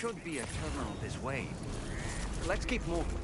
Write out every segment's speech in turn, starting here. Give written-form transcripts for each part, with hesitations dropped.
should be a terminal this way. Let's keep moving.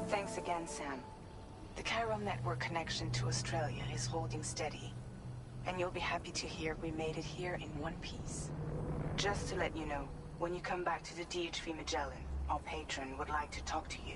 Thanks again, Sam. The chiral network connection to Australia is holding steady. And you'll be happy to hear we made it here in one piece. Just to let you know, when you come back to the DHV Magellan, our patron would like to talk to you.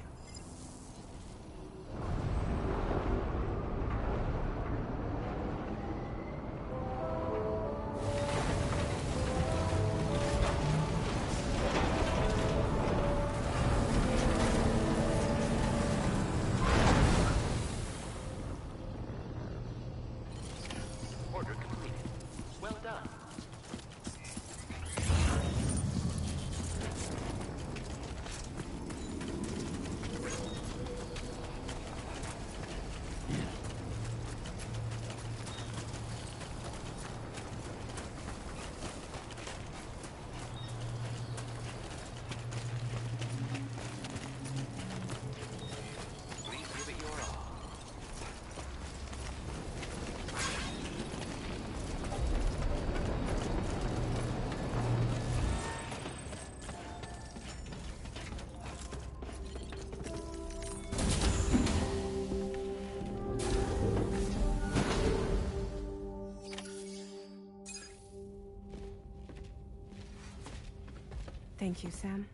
Thank you, Sam.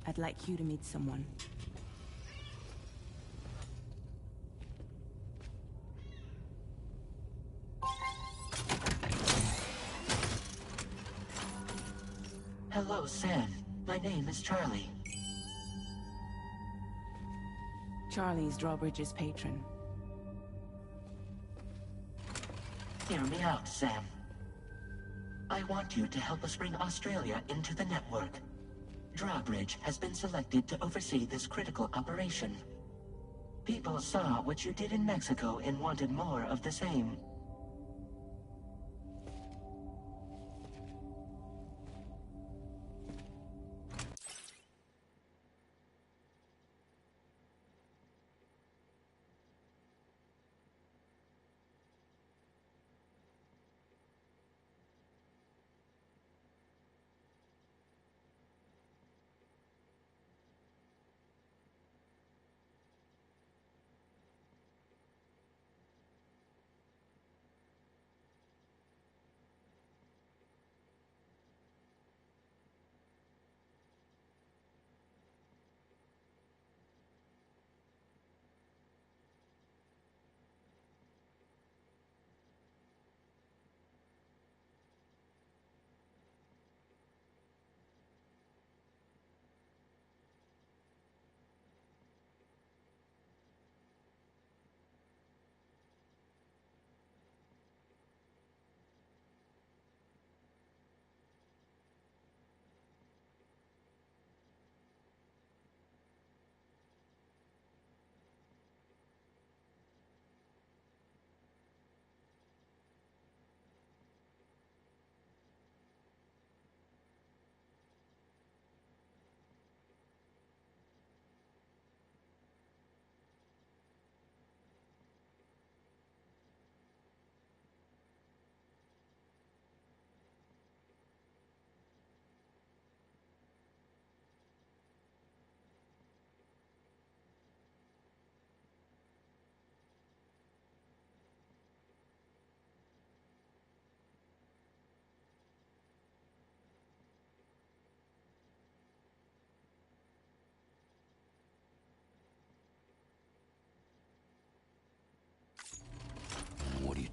I'd like you to meet someone. Hello, Sam. My name is Charlie. Charlie's Drawbridge's patron. Hear me out, Sam. I want you to help us bring Australia into the network. Drawbridge has been selected to oversee this critical operation. People saw what you did in Mexico and wanted more of the same.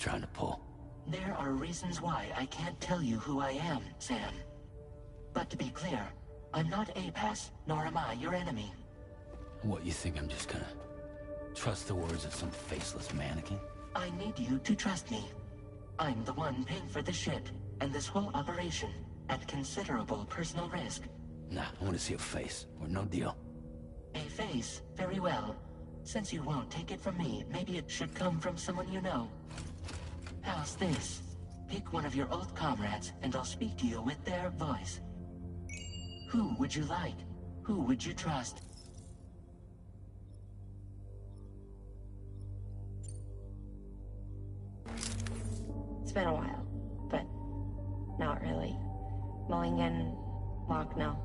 trying to pull? There are reasons why I can't tell you who I am, Sam. But to be clear, I'm not APAS, nor am I your enemy. What, you think I'm just gonna trust the words of some faceless mannequin? I need you to trust me. I'm the one paying for the ship, and this whole operation, at considerable personal risk. Nah, I want to see a face, or no deal. A face? Very well. Since you won't take it from me, maybe it should come from someone you know. How's this? Pick one of your old comrades, and I'll speak to you with their voice. Who would you like? Who would you trust? It's been a while, but not really. Mulligan, Locke, no.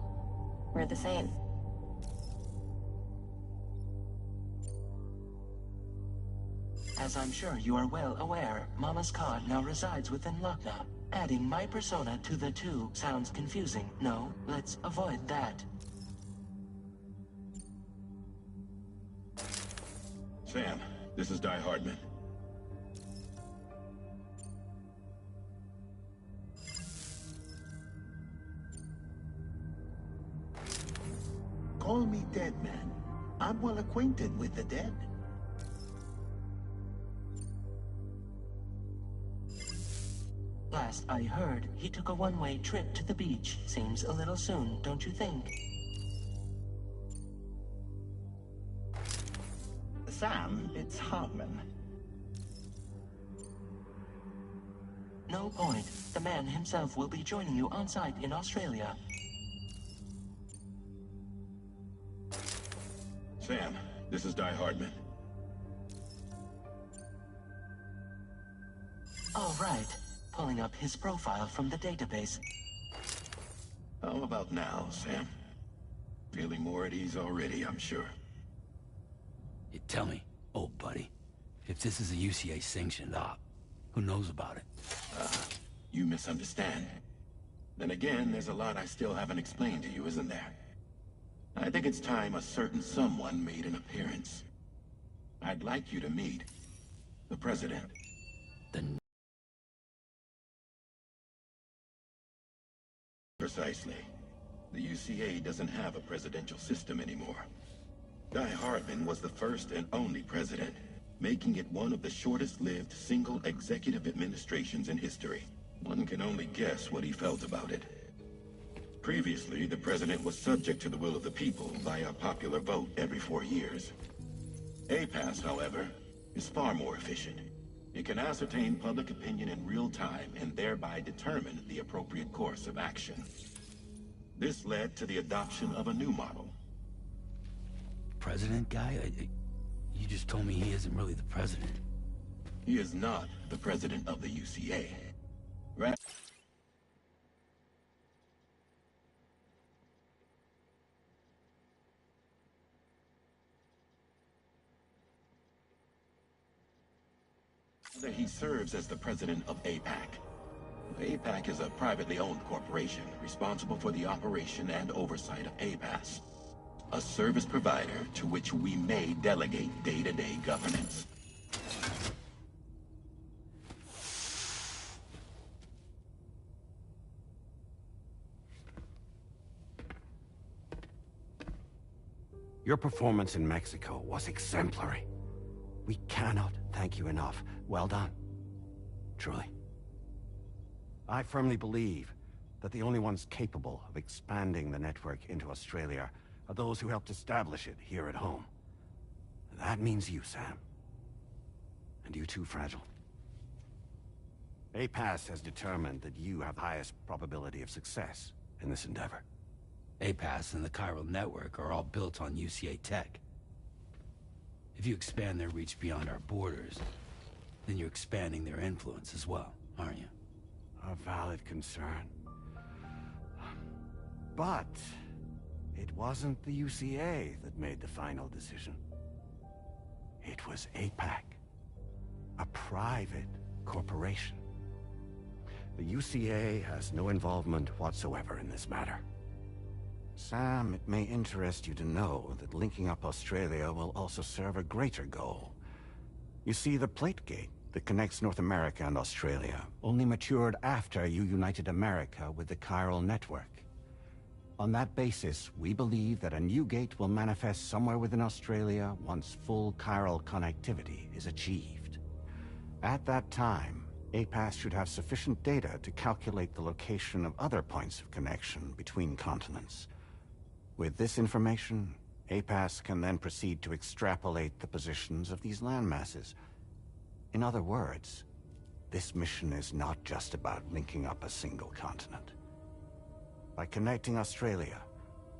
We're the same. As I'm sure you are well aware, Mama's card now resides within Lochna. Adding my persona to the two sounds confusing. No, let's avoid that. Sam, this is Di Hardman. Call me Dead Man. I'm well acquainted with the dead. Last I heard, he took a one-way trip to the beach. Seems a little soon, don't you think? Sam, it's Hardman. No point. The man himself will be joining you on site in Australia. Sam, this is Di Hardman. All right. Pulling up his profile from the database. How about now, Sam? Feeling more at ease already, I'm sure. You tell me, old buddy, if this is a UCA sanctioned op, who knows about it? You misunderstand. Then again, there's a lot I still haven't explained to you, isn't there? I think it's time a certain someone made an appearance. I'd like you to meet the President. Then Precisely. The UCA doesn't have a presidential system anymore. Di Hardman was the first and only president, making it one of the shortest-lived single executive administrations in history. One can only guess what he felt about it. Previously, the president was subject to the will of the people via popular vote every 4 years. APAS, however, is far more efficient. It can ascertain public opinion in real time and thereby determine the appropriate course of action. This led to the adoption of a new model. president guy? You just told me he isn't really the president. He is not the president of the UCA. He serves as the president of APAC. APAC is a privately owned corporation responsible for the operation and oversight of APAS, a service provider to which we may delegate day-to-day governance. Your performance in Mexico was exemplary. We cannot thank you enough. Well done. Truly. I firmly believe that the only ones capable of expanding the network into Australia are those who helped establish it here at home. That means you, Sam. And you too, Fragile. APAS has determined that you have the highest probability of success in this endeavor. APAS and the chiral network are all built on UCA tech. If you expand their reach beyond our borders, then you're expanding their influence as well, aren't you? A valid concern. But it wasn't the UCA that made the final decision. It was APAC, a private corporation. The UCA has no involvement whatsoever in this matter. Sam, it may interest you to know that linking up Australia will also serve a greater goal. You see, the Plate Gate that connects North America and Australia only matured after you united America with the chiral network. On that basis, we believe that a new gate will manifest somewhere within Australia once full chiral connectivity is achieved. At that time, APAS should have sufficient data to calculate the location of other points of connection between continents. With this information, APAS can then proceed to extrapolate the positions of these landmasses. In other words, this mission is not just about linking up a single continent. By connecting Australia,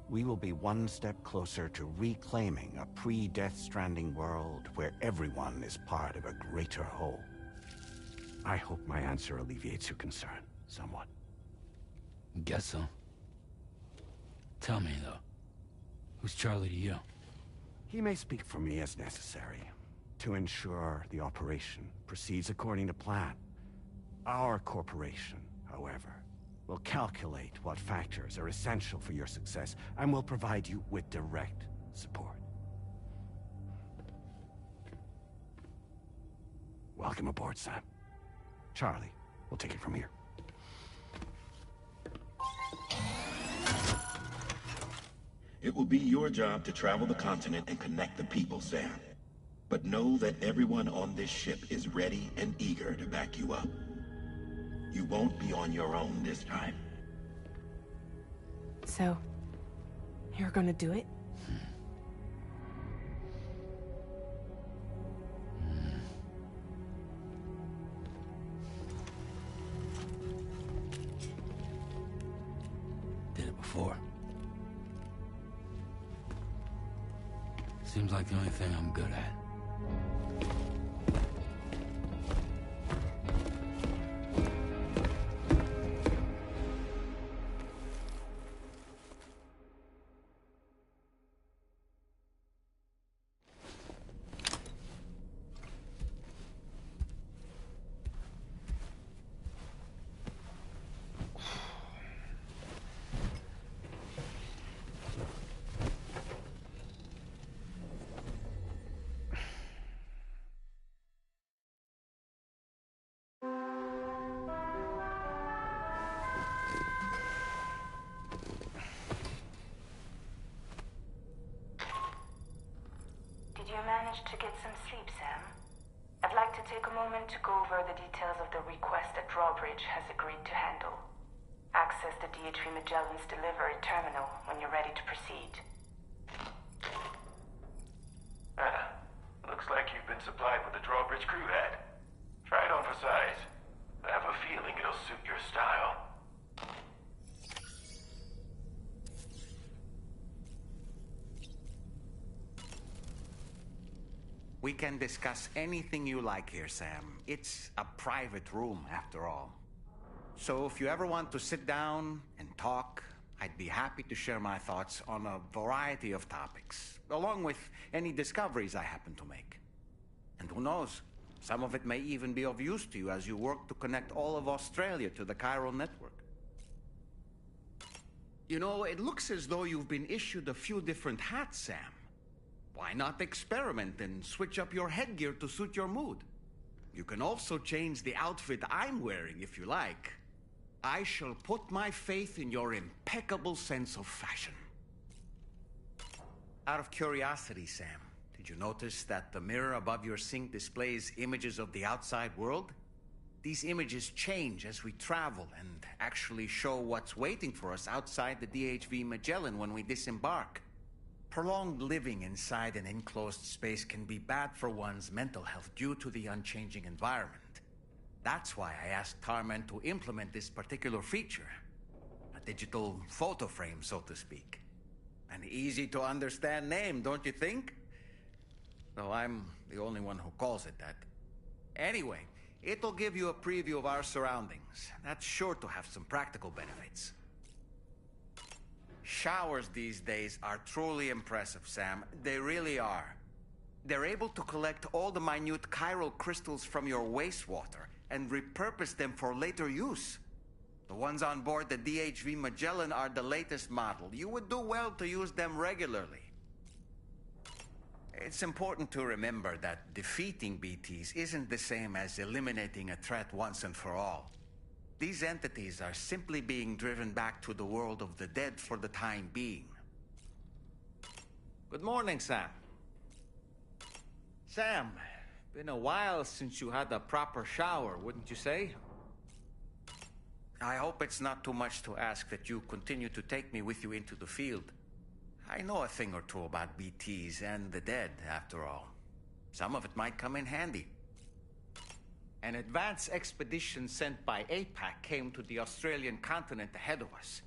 we will be one step closer to reclaiming a pre-Death Stranding world where everyone is part of a greater whole. I hope my answer alleviates your concern somewhat. Guess so. Tell me, though, who's Charlie to you? He may speak for me as necessary to ensure the operation proceeds according to plan. Our corporation, however, will calculate what factors are essential for your success and will provide you with direct support. Welcome aboard, Sam. Charlie, we'll take it from here. It will be your job to travel the continent and connect the people, Sam. But know that everyone on this ship is ready and eager to back you up. You won't be on your own this time. So, you're gonna do it? Did it before. Seems like the only thing I'm good at. Did you manage to get some sleep, Sam? I'd like to take a moment to go over the details of the request that Drawbridge has agreed to handle. Access the DHV Magellan's delivery terminal when you're ready to proceed. Looks like you've been supplied with the Drawbridge crew hat. Try it on for size. I have a feeling it'll suit your style. We can discuss anything you like here, Sam. It's a private room, after all. So if you ever want to sit down and talk, I'd be happy to share my thoughts on a variety of topics, along with any discoveries I happen to make. And who knows, some of it may even be of use to you as you work to connect all of Australia to the chiral network. You know, it looks as though you've been issued a few different hats, Sam. Why not experiment and switch up your headgear to suit your mood? You can also change the outfit I'm wearing if you like. I shall put my faith in your impeccable sense of fashion. Out of curiosity, Sam, did you notice that the mirror above your sink displays images of the outside world? These images change as we travel and actually show what's waiting for us outside the DHV Magellan when we disembark. Prolonged living inside an enclosed space can be bad for one's mental health due to the unchanging environment. That's why I asked Tarman to implement this particular feature. A digital photo frame, so to speak. An easy-to-understand name, don't you think? Though I'm the only one who calls it that. Anyway, it'll give you a preview of our surroundings. That's sure to have some practical benefits. Showers these days are truly impressive, Sam. They really are. They're able to collect all the minute chiral crystals from your wastewater and repurpose them for later use. The ones on board the DHV Magellan are the latest model. You would do well to use them regularly. It's important to remember that defeating BTs isn't the same as eliminating a threat once and for all. These entities are simply being driven back to the world of the dead for the time being. Good morning, Sam. Sam, been a while since you had a proper shower, wouldn't you say? I hope it's not too much to ask that you continue to take me with you into the field. I know a thing or two about BTs and the dead, after all. Some of it might come in handy. An advance expedition sent by APAC came to the Australian continent ahead of us.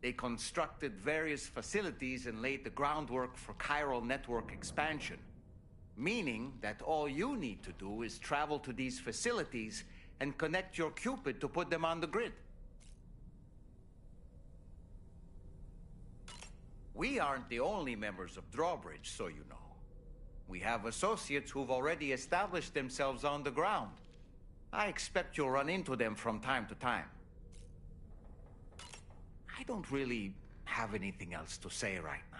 They constructed various facilities and laid the groundwork for chiral network expansion. Meaning that all you need to do is travel to these facilities and connect your Cupid to put them on the grid. We aren't the only members of Drawbridge, so you know. We have associates who've already established themselves on the ground. I expect you'll run into them from time to time. I don't really have anything else to say right now.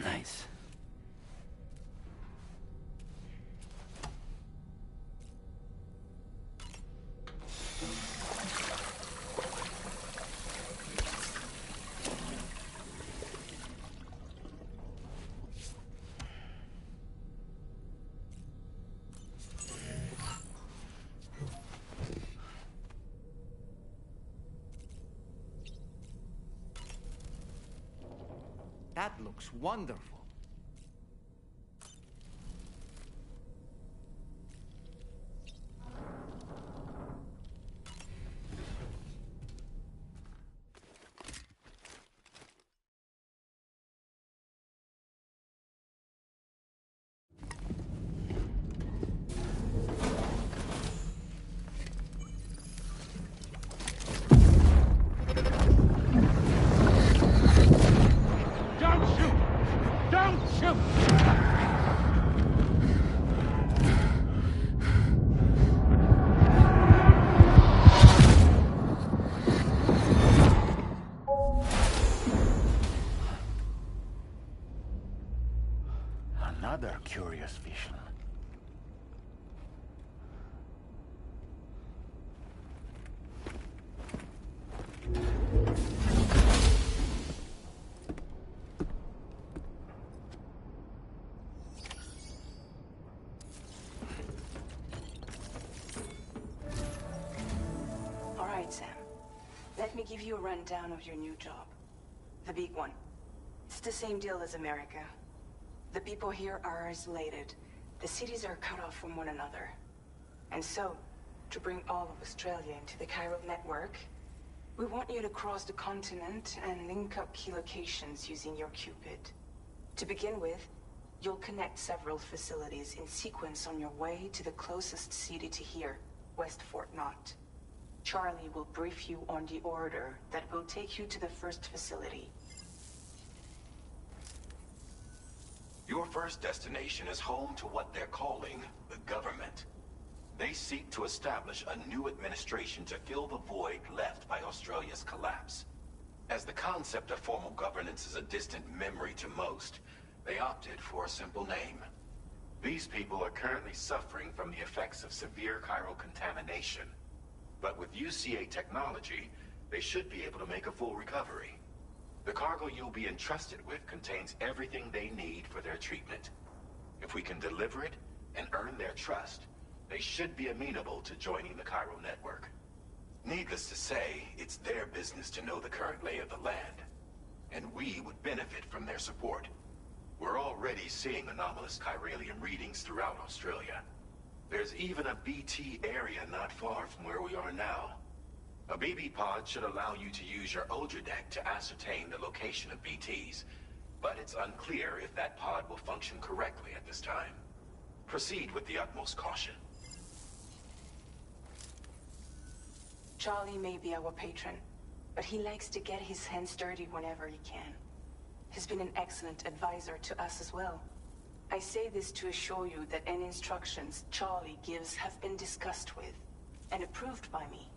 Nice. That looks wonderful. Another curious vision. All right, Sam. Let me give you a rundown of your new job. The big one. It's the same deal as America. The people here are isolated. The cities are cut off from one another. And so, to bring all of Australia into the chiral network, we want you to cross the continent and link up key locations using your Cupid. To begin with, you'll connect several facilities in sequence on your way to the closest city to here, West Fort Knott. Charlie will brief you on the order that will take you to the first facility. Your first destination is home to what they're calling the government. They seek to establish a new administration to fill the void left by Australia's collapse. As the concept of formal governance is a distant memory to most, they opted for a simple name. These people are currently suffering from the effects of severe chiral contamination. But with UCA technology, they should be able to make a full recovery. The cargo you'll be entrusted with contains everything they need for their treatment. If we can deliver it and earn their trust, they should be amenable to joining the chiral network. Needless to say, it's their business to know the current lay of the land, and we would benefit from their support. We're already seeing anomalous chiralium readings throughout Australia. There's even a BT area not far from where we are now. A BB pod should allow you to use your Ultradeck to ascertain the location of BTs, but it's unclear if that pod will function correctly at this time. Proceed with the utmost caution. Charlie may be our patron, but he likes to get his hands dirty whenever he can. He's been an excellent advisor to us as well. I say this to assure you that any instructions Charlie gives have been discussed with and approved by me.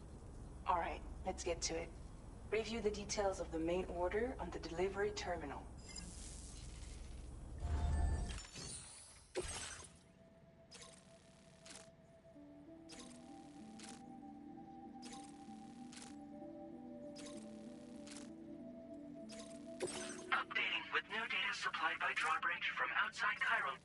All right, let's get to it. Review the details of the main order on the delivery terminal. Updating with new data supplied by drawbridge from outside Chiral.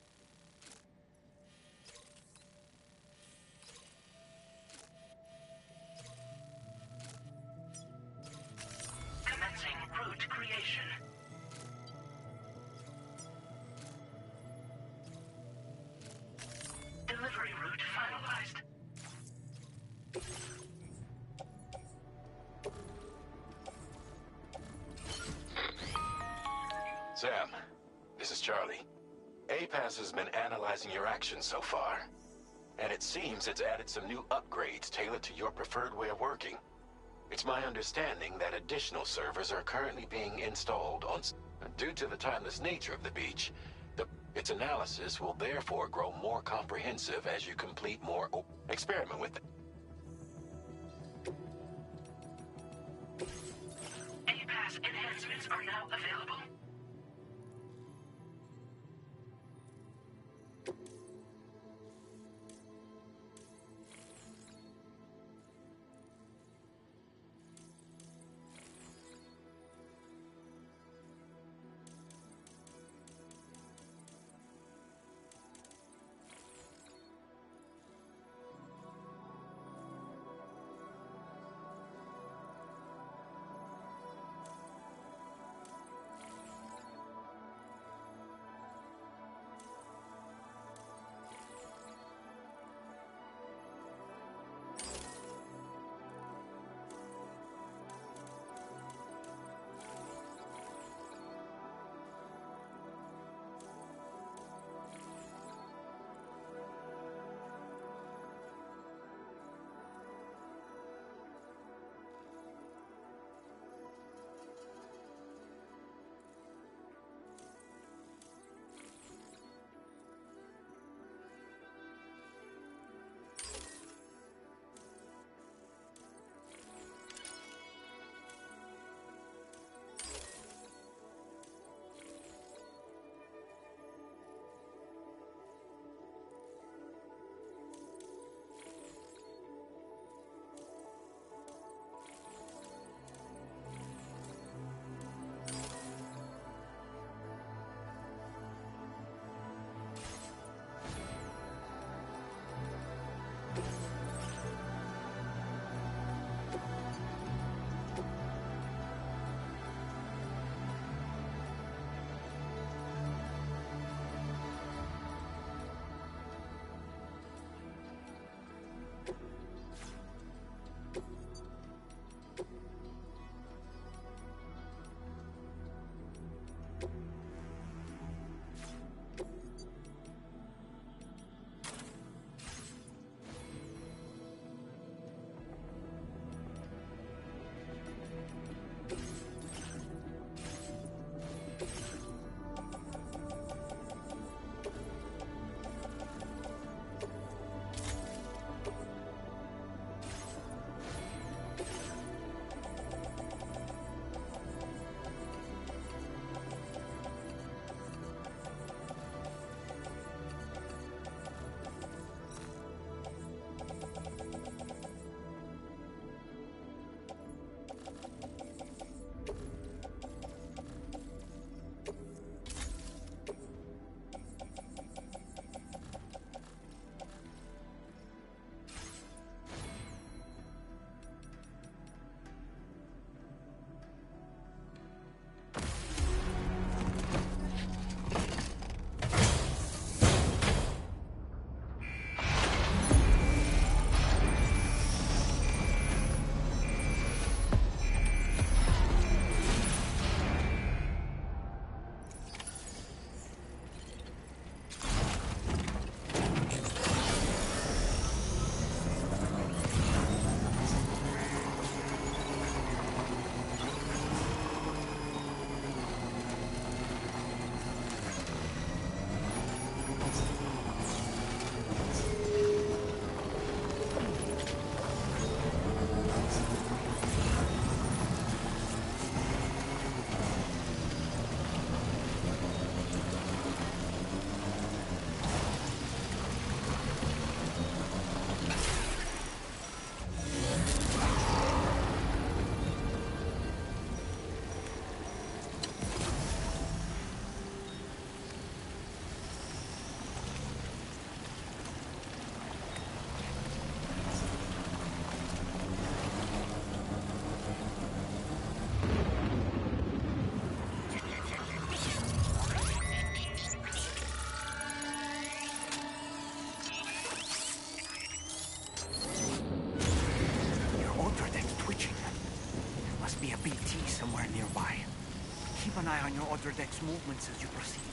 Commencing route creation. Delivery route finalized. Sam, this is Charlie. APAS has been analyzing your actions so far, and it seems it's added some new upgrades tailored to your preferred way of working. It's my understanding that additional servers are currently being installed on... Due to the timeless nature of the beach, its analysis will therefore grow more comprehensive as you complete more... Experiment with it. APAS enhancements are now available. keep an eye on your other deck's movements as you proceed.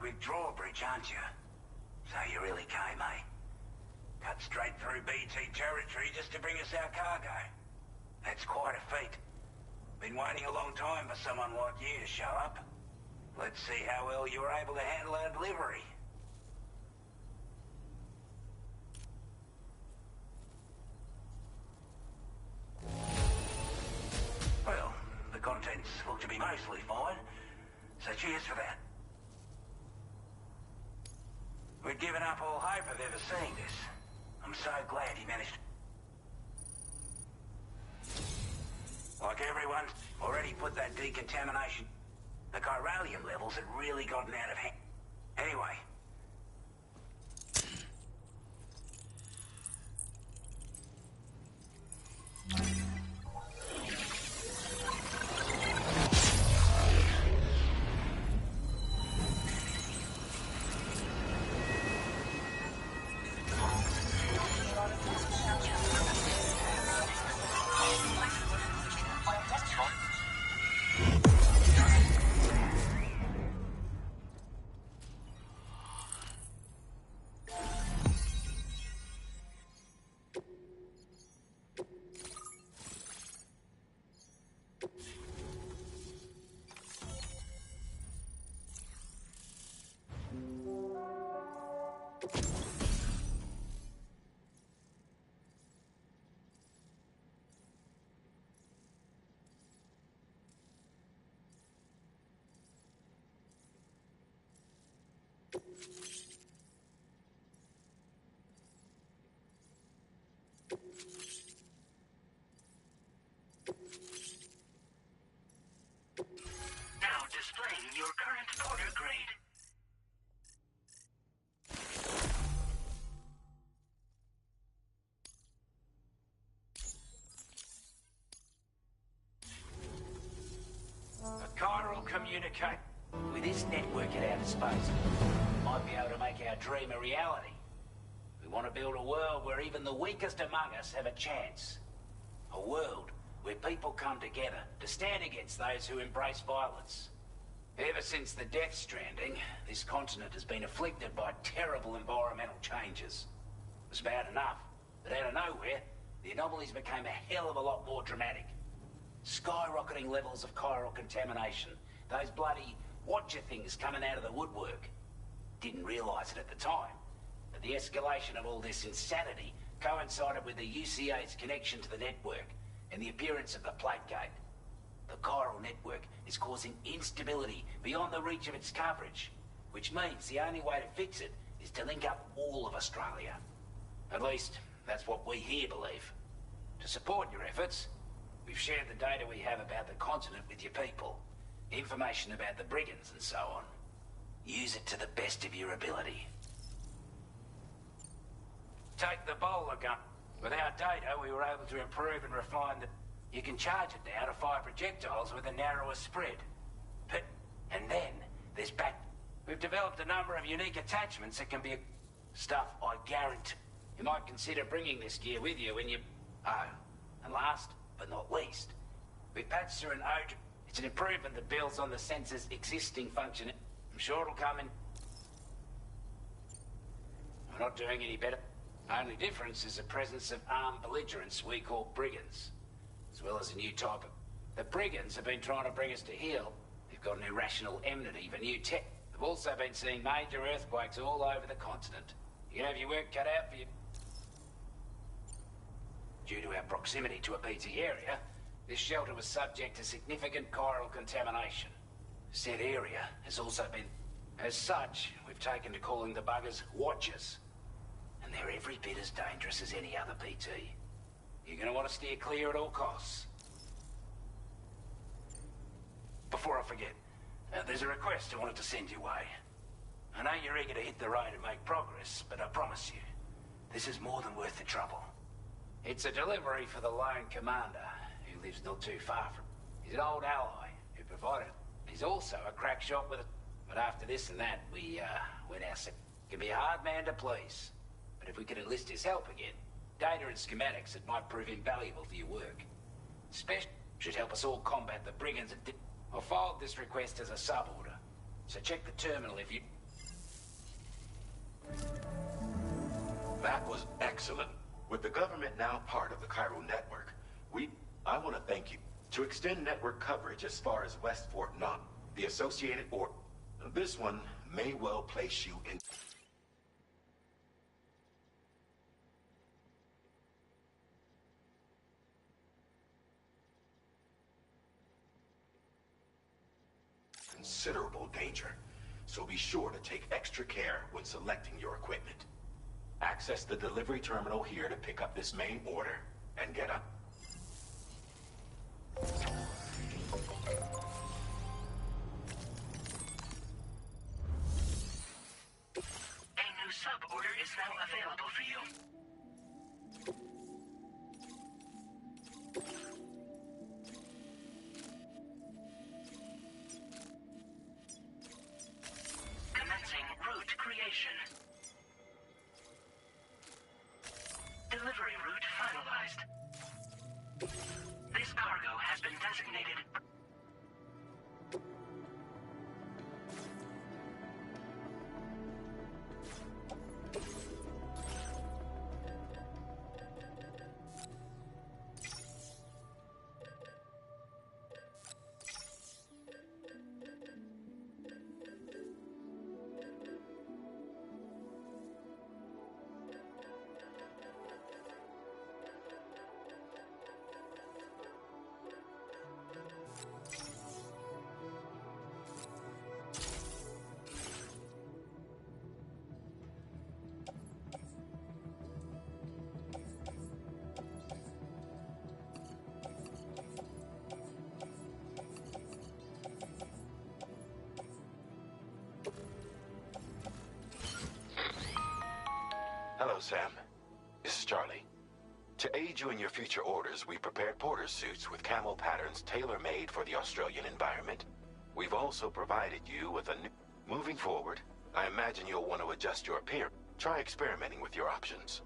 with drawbridge, aren't you? So you really came, eh? Cut straight through BT territory just to bring us our cargo. That's quite a feat. Been waiting a long time for someone like you to show up. Let's see how well you were able to handle our delivery. Well, the contents look to be mostly fine, so cheers for that. We'd given up all hope of ever seeing this. I'm so glad he managed. Like everyone's already put that decontamination. The chiralium levels had really gotten out of hand. Anyway. Now displaying your current order grade. A chiral communicate. With this network at our disposal, might be able to make our dream a reality. We want to build a world where even the weakest among us have a chance. A world where people come together to stand against those who embrace violence. Ever since the Death Stranding, this continent has been afflicted by terrible environmental changes. It was bad enough, but out of nowhere, the anomalies became a hell of a lot more dramatic. Skyrocketing levels of chiral contamination, those bloody watcher things coming out of the woodwork. Didn't realise it at the time, but the escalation of all this insanity coincided with the UCA's connection to the network and the appearance of the plate gate. The chiral network is causing instability beyond the reach of its coverage, which means the only way to fix it is to link up all of Australia. At least, that's what we here believe. To support your efforts, we've shared the data we have about the continent with your people. Information about the brigands and so on. Use it to the best of your ability. Take the bowler gun. With our data, we were able to improve and refine the... You can charge it now to fire projectiles with a narrower spread. But... And then, there's back... We've developed a number of unique attachments that can be... Stuff I guarantee. You might consider bringing this gear with you when you... Oh, and last, but not least, we've patched through an ode... It's an improvement that builds on the sensor's existing function. I'm sure it'll come in... We're not doing any better. Only difference is the presence of armed belligerents we call brigands, as well as a new type of... The brigands have been trying to bring us to heel. They've got an irrational enmity for new tech. They've also been seeing major earthquakes all over the continent. You can have your work cut out for you. Due to our proximity to a BT area, this shelter was subject to significant chiral contamination. Said area has also been... As such, we've taken to calling the buggers Watchers. And they're every bit as dangerous as any other BT. You're gonna want to steer clear at all costs. Before I forget, there's a request I wanted to send your way. I know you're eager to hit the road and make progress, but I promise you, this is more than worth the trouble. It's a delivery for the lone commander, who lives not too far from... He's an old ally who provided... He's also a crack shot with a... But after this and that, we're now... Can be a hard man to please. But if we could enlist his help again, data and schematics, it might prove invaluable for your work. Special should help us all combat the brigands and... I filed this request as a sub-order, so check the terminal if you... Excellent. With the government now part of the Chiral network, I want to thank you. To extend network coverage as far as West Fort Knox, the Associated or this one may well place you in considerable danger. So be sure to take extra care when selecting your equipment. Access the delivery terminal here to pick up this main order and get up. A new sub-order is now available for you. Commencing route creation. Delivery route finalized. This cargo has been designated. Hello, Sam. This is Charlie. To aid you in your future orders, we prepared porter suits with camo patterns tailor-made for the Australian environment. We've also provided you with a new... Moving forward, I imagine you'll want to adjust your appearance. Try experimenting with your options.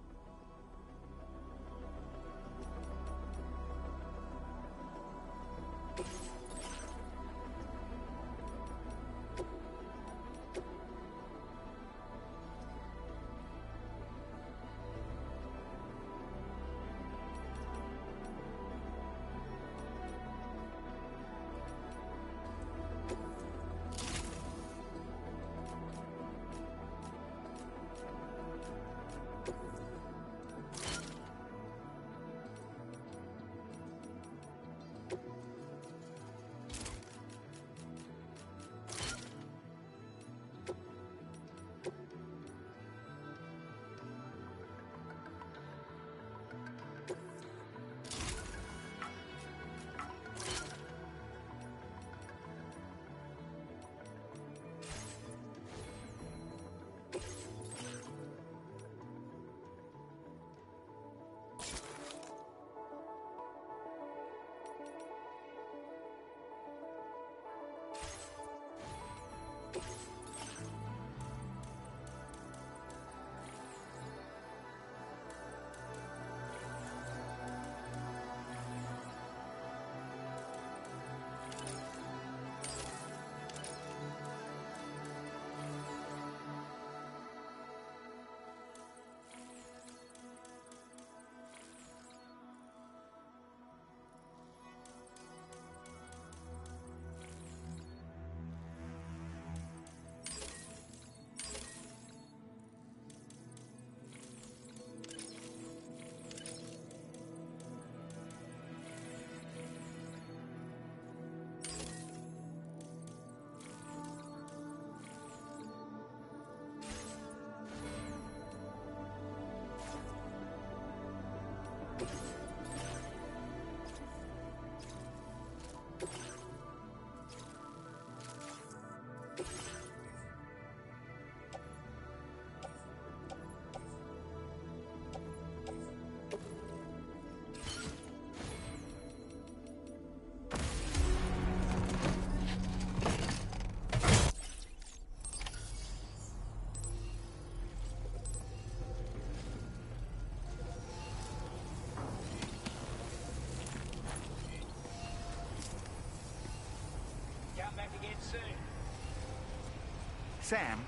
Sam,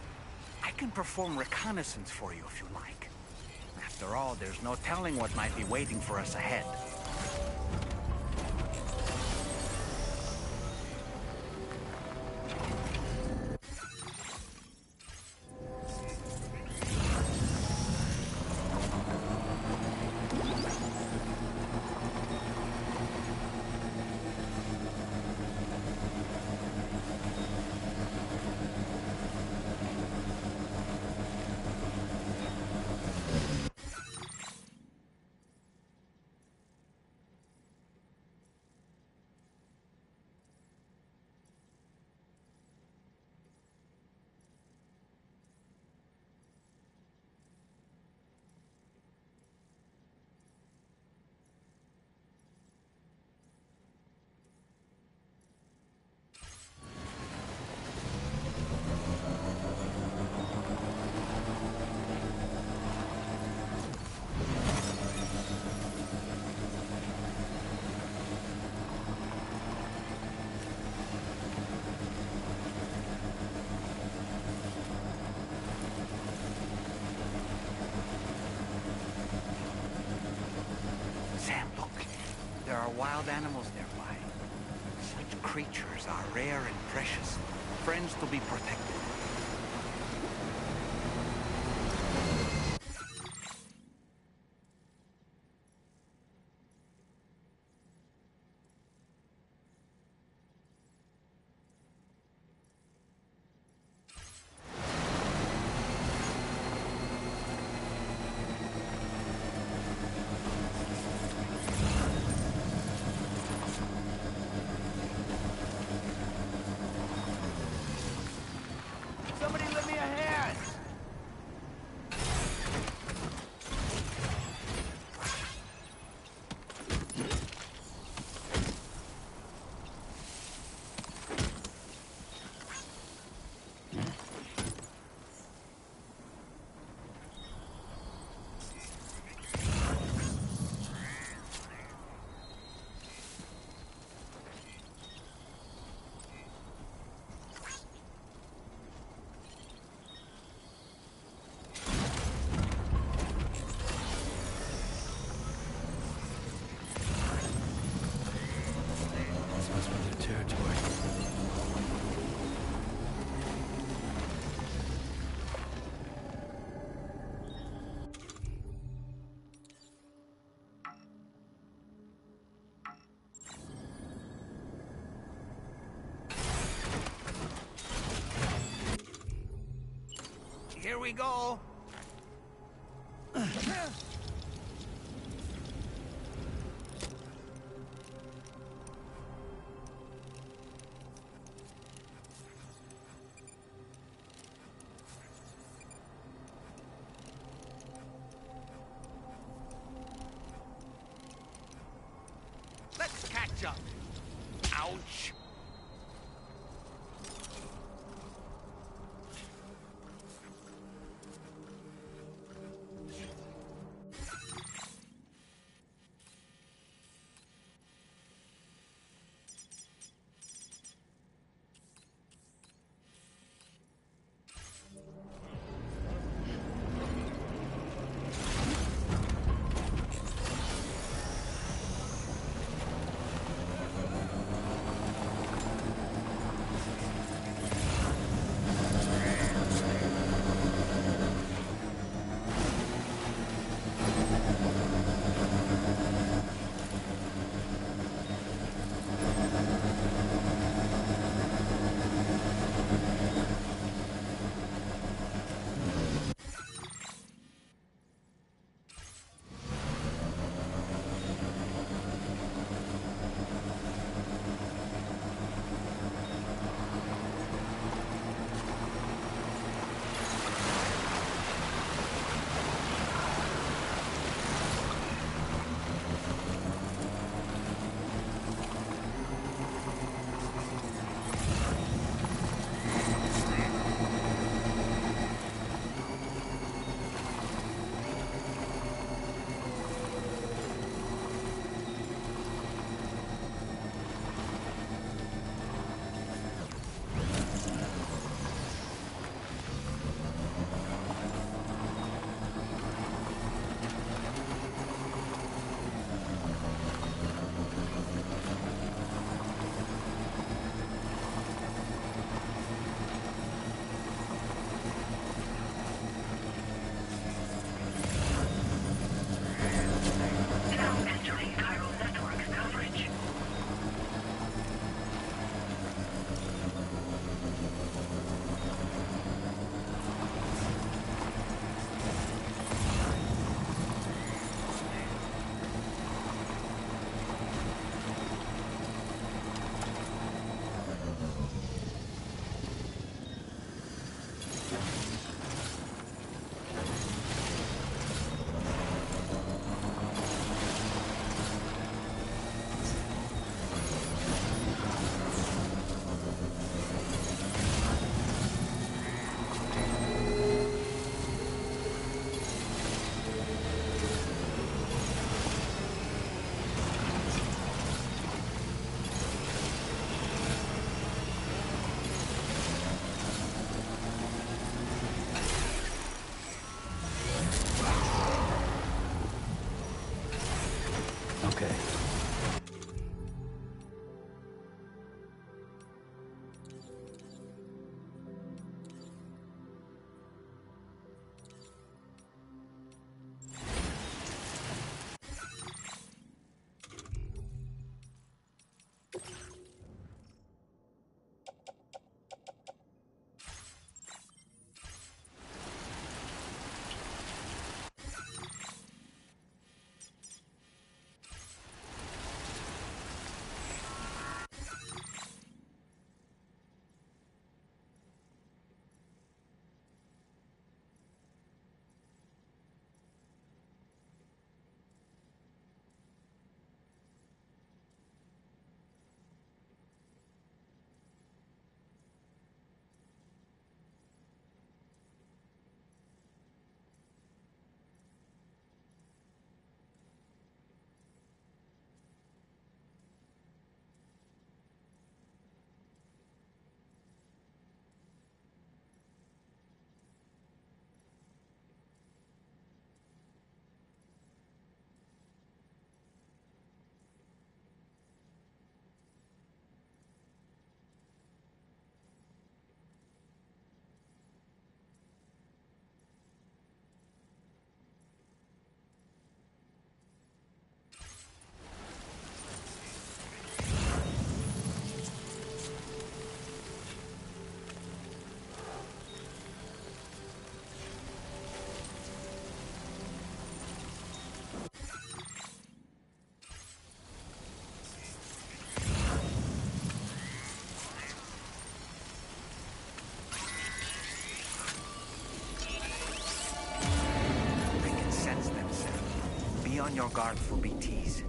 I can perform reconnaissance for you if you like. After After all, there's no telling what might be waiting for us ahead. Sam, look. There are wild animals nearby. Such creatures are rare and precious. Friends to be protected. Somebody lend me a hand! This must be their territory. Here we go. Let's catch up. Ouch. Be on your guard for BTs.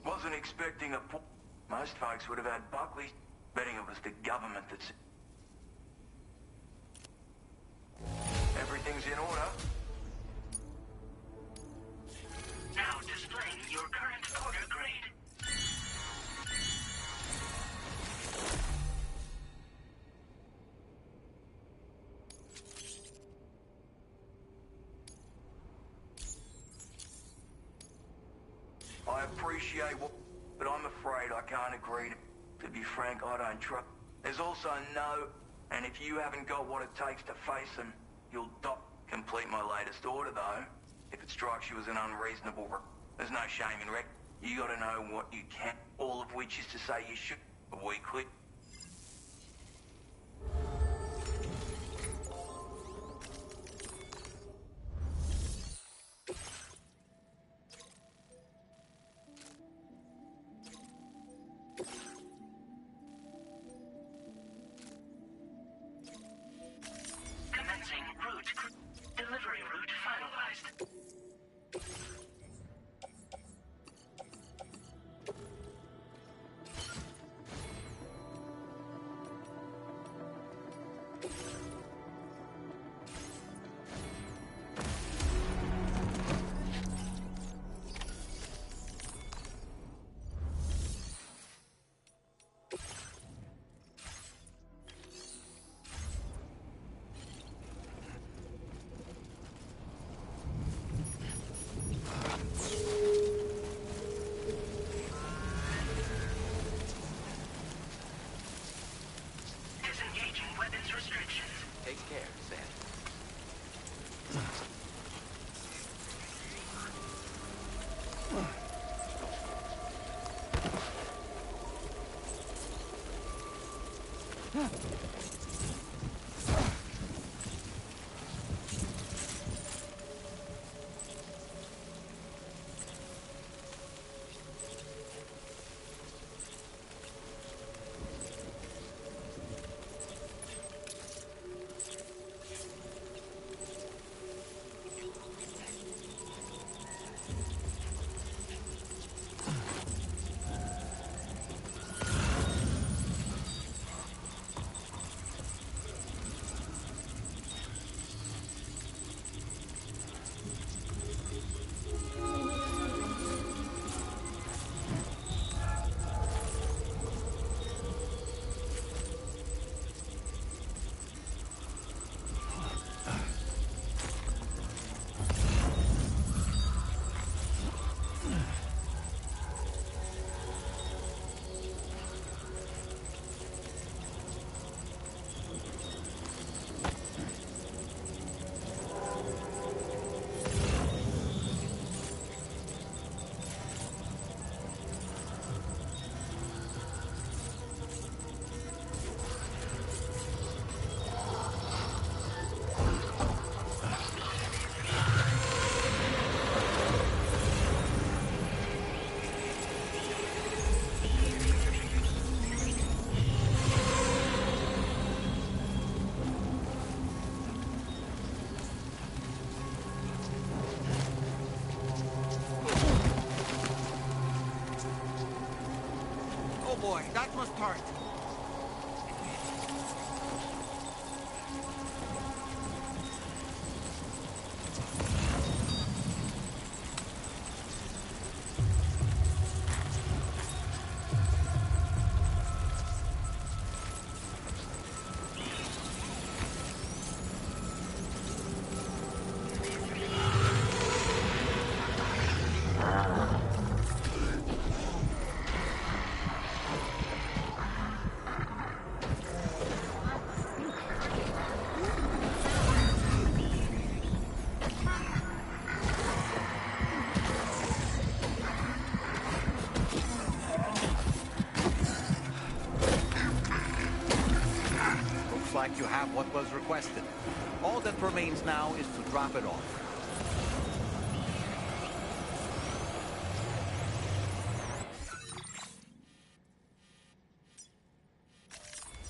Wasn't expecting a... Most folks would have had Buckley betting it was the government that's... Everything's in order. Now displaying your current order grade. I appreciate what... But I'm afraid I can't agree to be frank, I don't trust... There's also no... And if you haven't got what it takes to face them, you'll complete my latest order, though. If it strikes you as an unreasonable... There's no shame in rec. You gotta know what you can. All of which is to say you should... Weekly. Commencing route. Delivery route finalized. Disengaging weapons restrictions. Take care, Sam. boy. That must hurt. Like you have what was requested. All that remains now is to drop it off.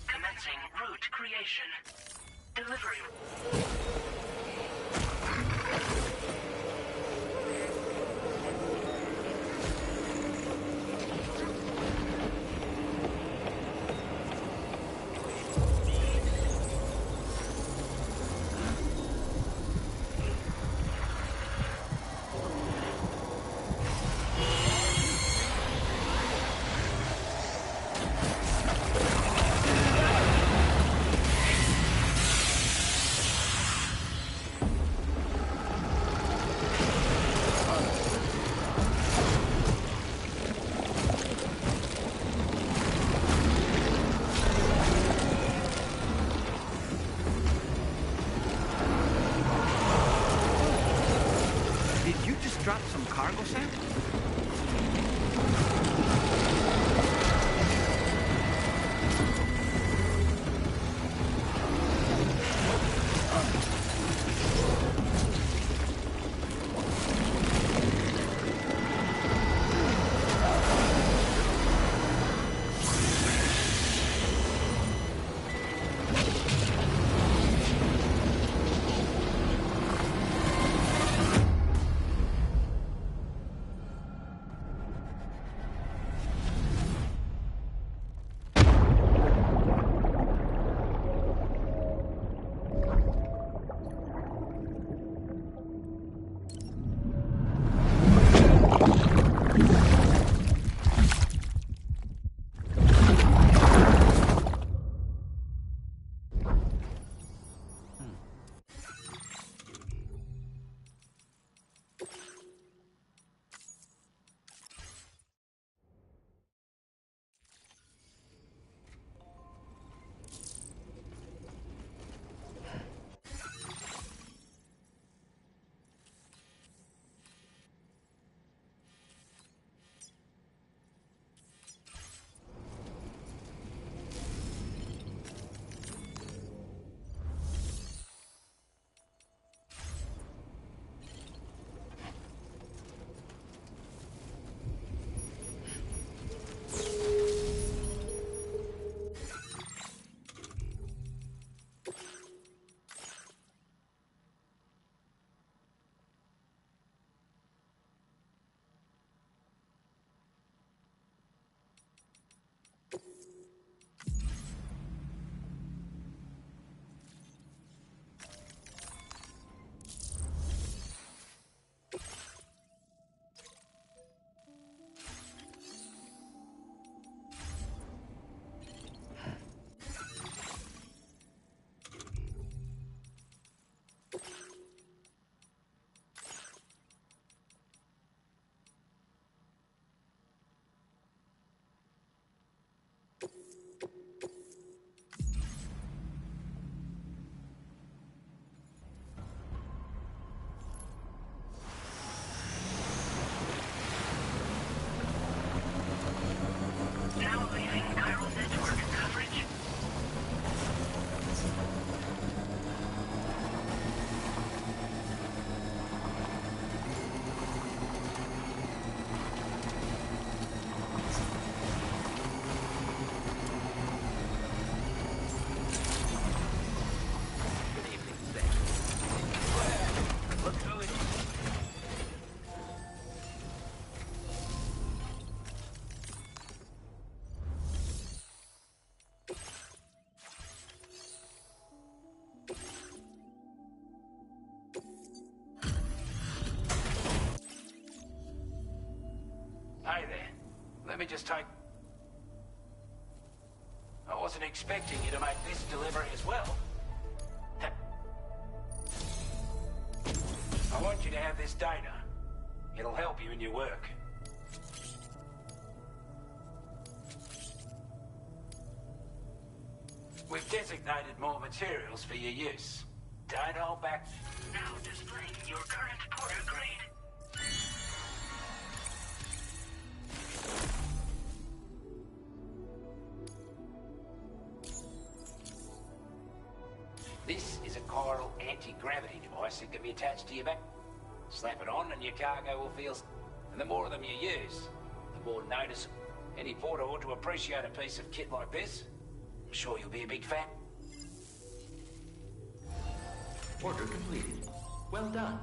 Commencing route creation. Delivery. Drop some cargo, Sam? me just take... I wasn't expecting you to make this delivery as well. I want you to have this data. It'll help you in your work. We've designated more materials for your use. Don't hold back. Now displaying your current porter grade. This is a chiral anti-gravity device that can be attached to your back. Slap it on and your cargo will feel... And the more of them you use, the more noticeable. Any porter ought to appreciate a piece of kit like this. I'm sure you'll be a big fan. Order completed. Well done.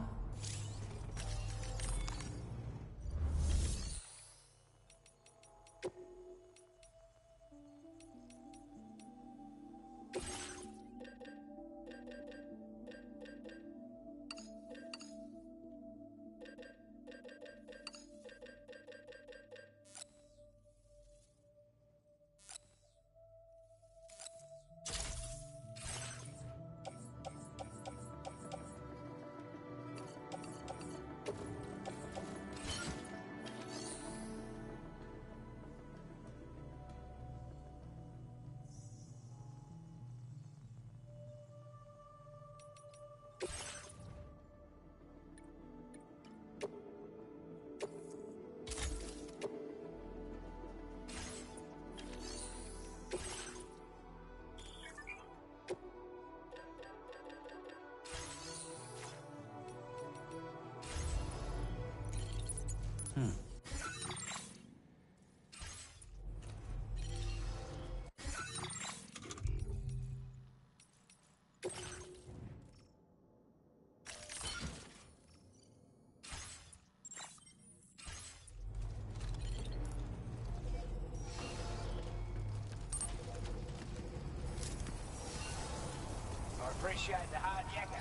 Appreciate the hard yakka.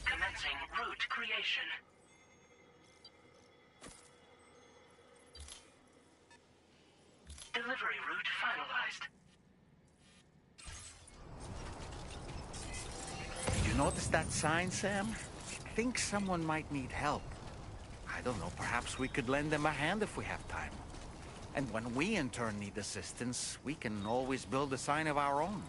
Commencing route creation. Delivery route finalized. You notice that sign, Sam? I think someone might need help. I don't know, perhaps we could lend them a hand if we have time. And when we in turn need assistance, we can always build a sign of our own.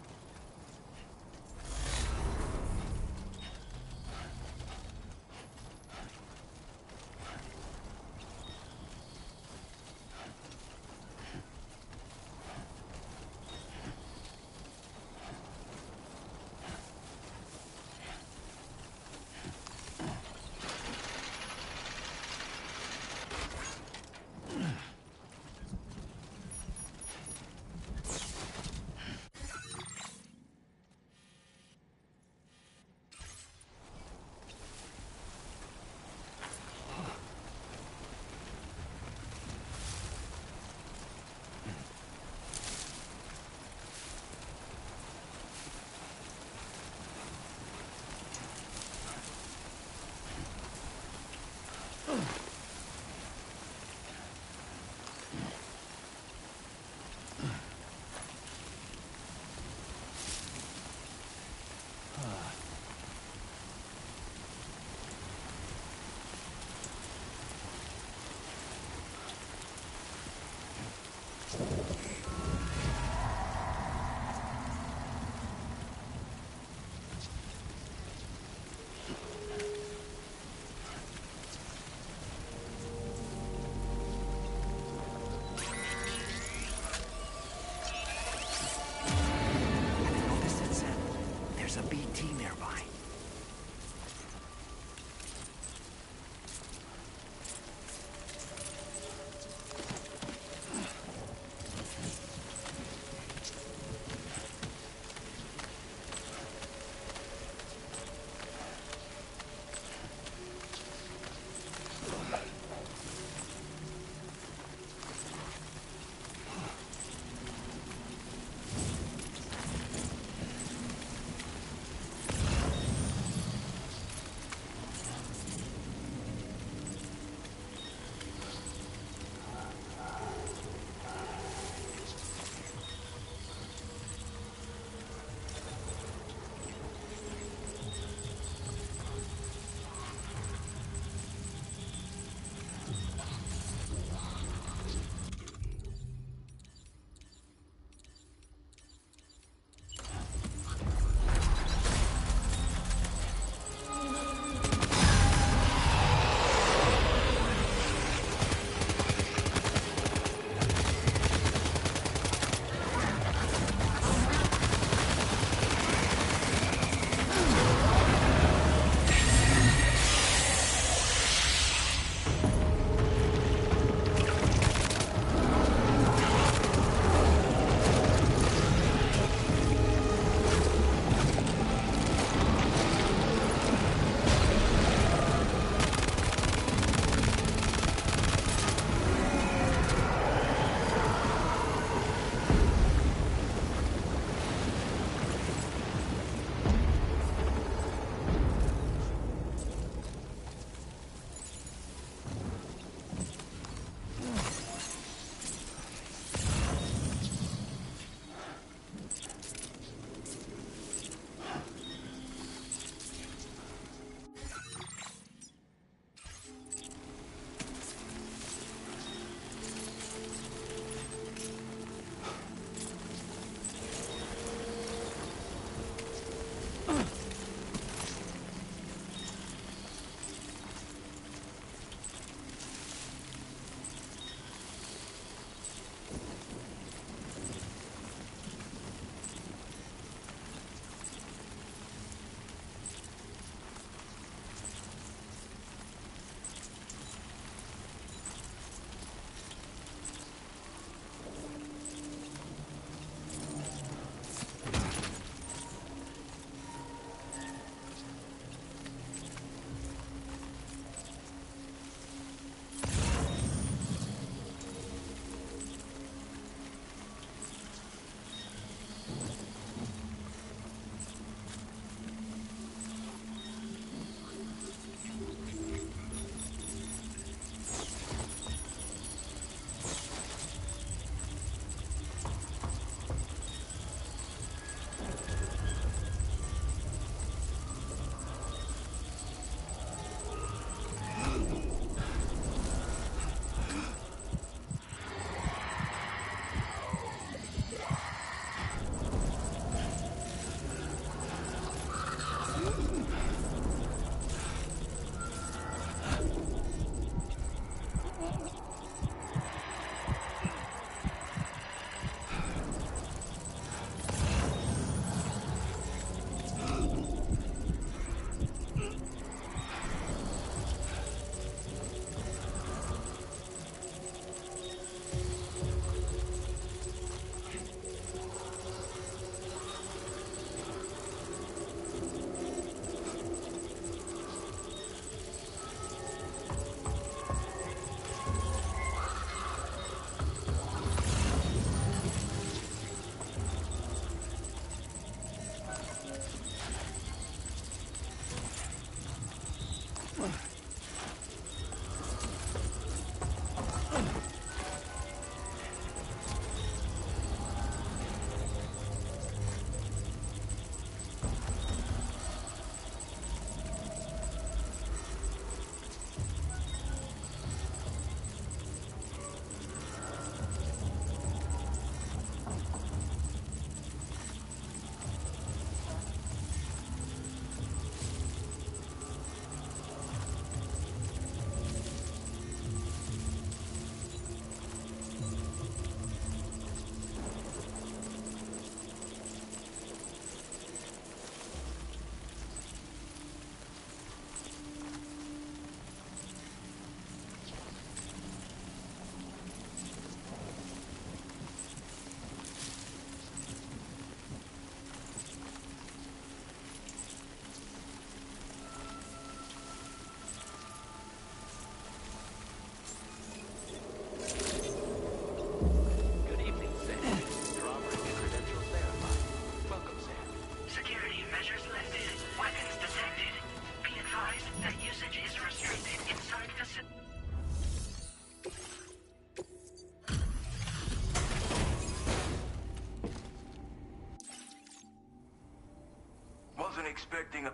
expecting a...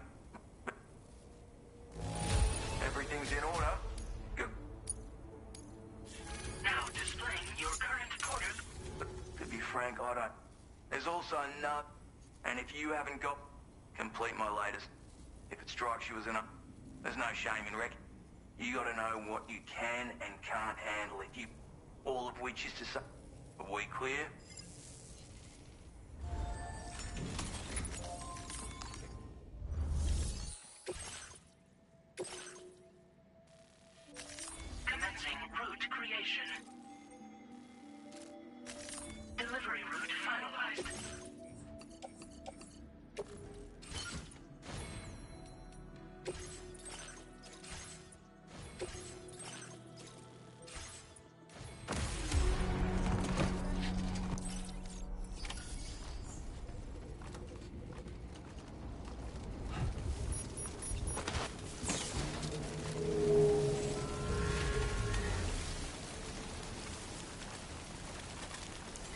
Everything's in order. Now displaying your current quarters. To be frank, I don't... There's also none. And if you haven't got... Complete my latest. If it strikes you as enough, there's no shame in wreck. You gotta know what you can and can't handle it. You... All of which is to say... Are we clear? Commencing route creation. Delivery route finalized.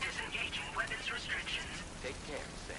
Disengaging weapons restrictions. Take care, Sam.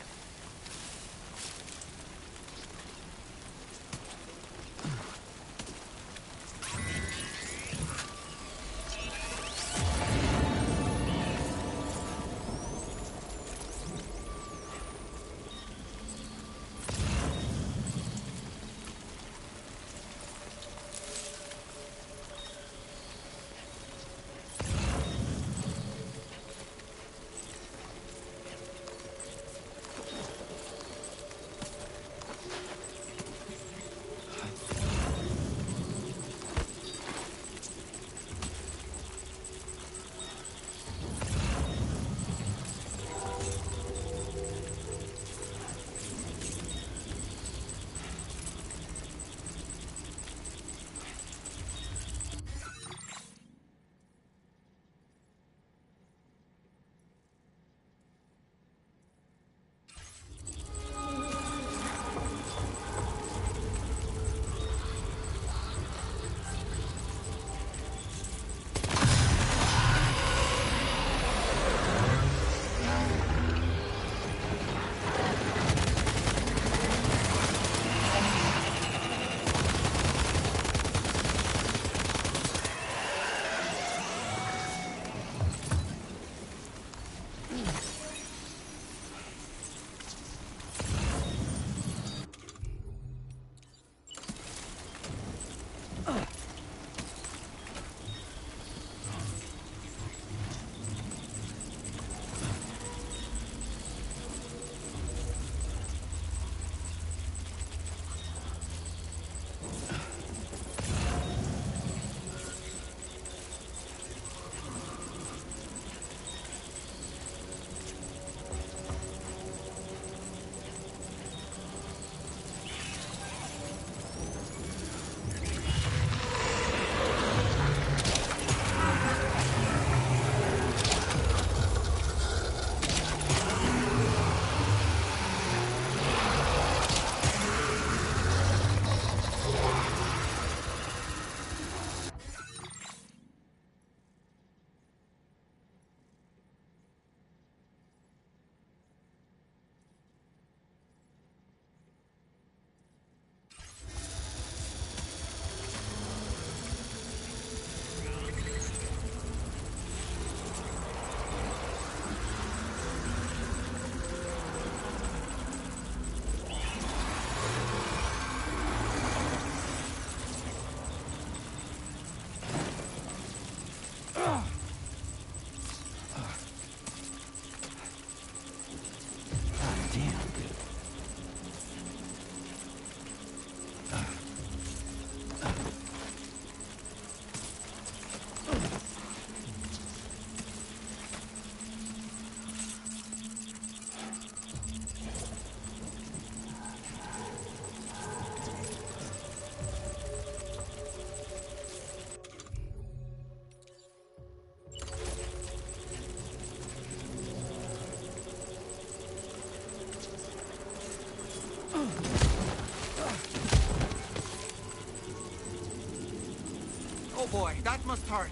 Oh boy, that must hurt.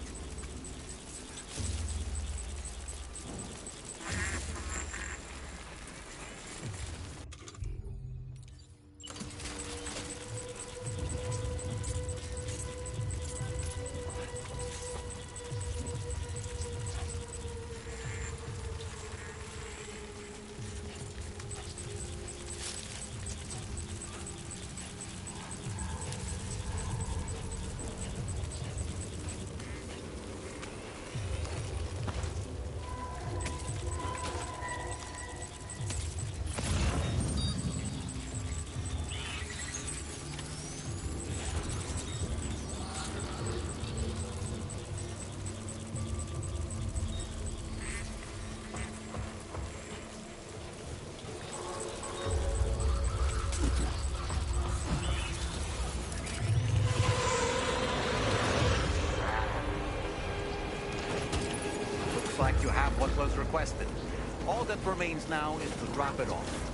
you have what was requested. All that remains now is to drop it off.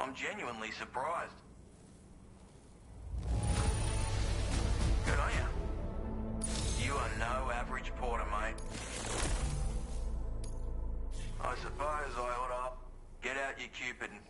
I'm genuinely surprised. Good on you. You are no average porter, mate. I suppose I ought to get out your Cupid and...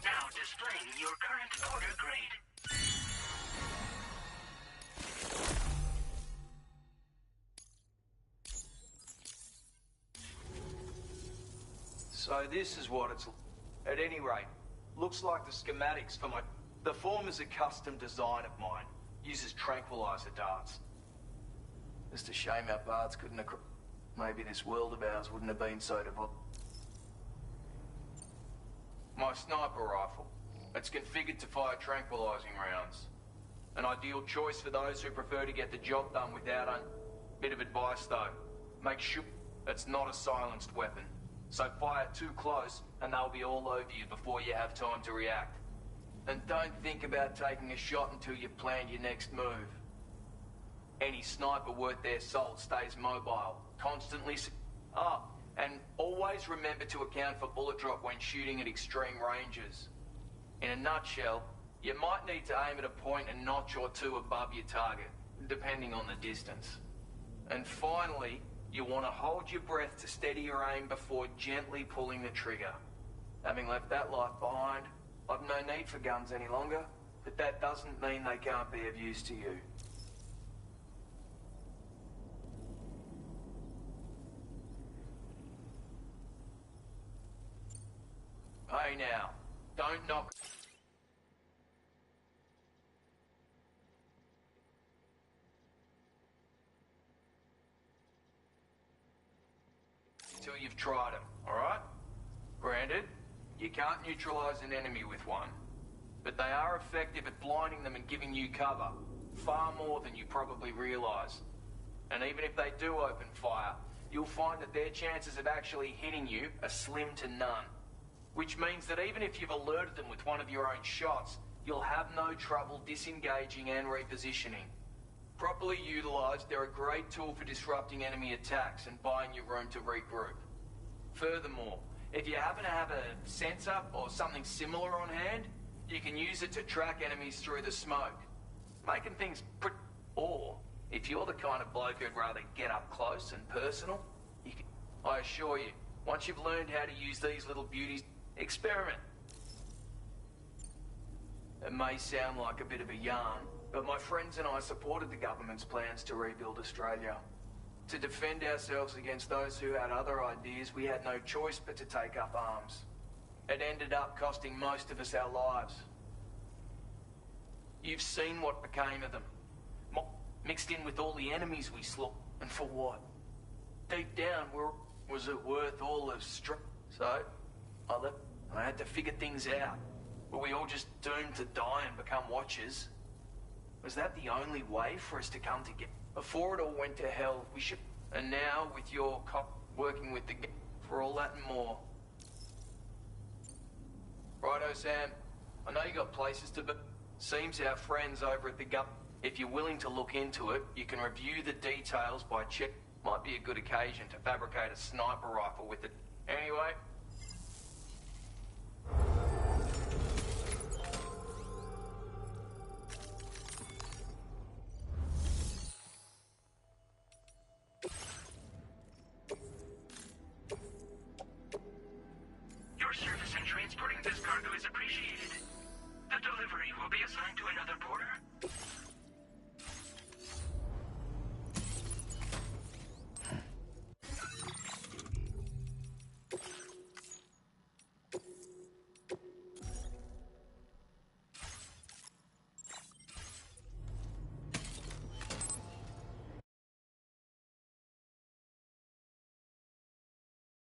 Now displaying your current porter grade. So this is what it's... At any rate, looks like the schematics for my... The form is a custom design of mine. Uses tranquilizer darts. Just a shame our bards couldn't have... Maybe this world of ours wouldn't have been so developed. My sniper rifle. It's configured to fire tranquilizing rounds. An ideal choice for those who prefer to get the job done without a... Bit of advice though. Make sure it's not a silenced weapon. So fire too close and they'll be all over you before you have time to react. And don't think about taking a shot until you've planned your next move. Any sniper worth their salt stays mobile, constantly... and always remember to account for bullet drop when shooting at extreme ranges. In a nutshell, you might need to aim at a point a notch or two above your target, depending on the distance. And finally, you want to hold your breath to steady your aim before gently pulling the trigger. Having left that life behind, I've no need for guns any longer, but that doesn't mean they can't be of use to you. Hey now, don't knock... Till you've tried them, alright? Granted, you can't neutralize an enemy with one, but they are effective at blinding them and giving you cover, far more than you probably realize. And even if they do open fire, you'll find that their chances of actually hitting you are slim to none. Which means that even if you've alerted them with one of your own shots, you'll have no trouble disengaging and repositioning. Properly utilized, they're a great tool for disrupting enemy attacks and buying you room to regroup. Furthermore, if you happen to have a sensor or something similar on hand, you can use it to track enemies through the smoke, making things pretty... Or, if you're the kind of bloke who'd rather get up close and personal, you can... I assure you, once you've learned how to use these little beauties, experiment. It may sound like a bit of a yarn, but my friends and I supported the government's plans to rebuild Australia. To defend ourselves against those who had other ideas, we had no choice but to take up arms. It ended up costing most of us our lives. You've seen what became of them. Mixed in with all the enemies we slaughtered. And for what? Deep down, was it worth all the So, I had to figure things out. Were we all just doomed to die and become watchers? Was that the only way for us to come together? Before it all went to hell, we should... And now, with your cop working with the... For all that and more. Righto, Sam. I know you got places to be... Seems our friends over at the If you're willing to look into it, you can review the details by check... Might be a good occasion to fabricate a sniper rifle with it. Anyway... Your service in transporting this cargo is appreciated. The delivery will be assigned to another porter.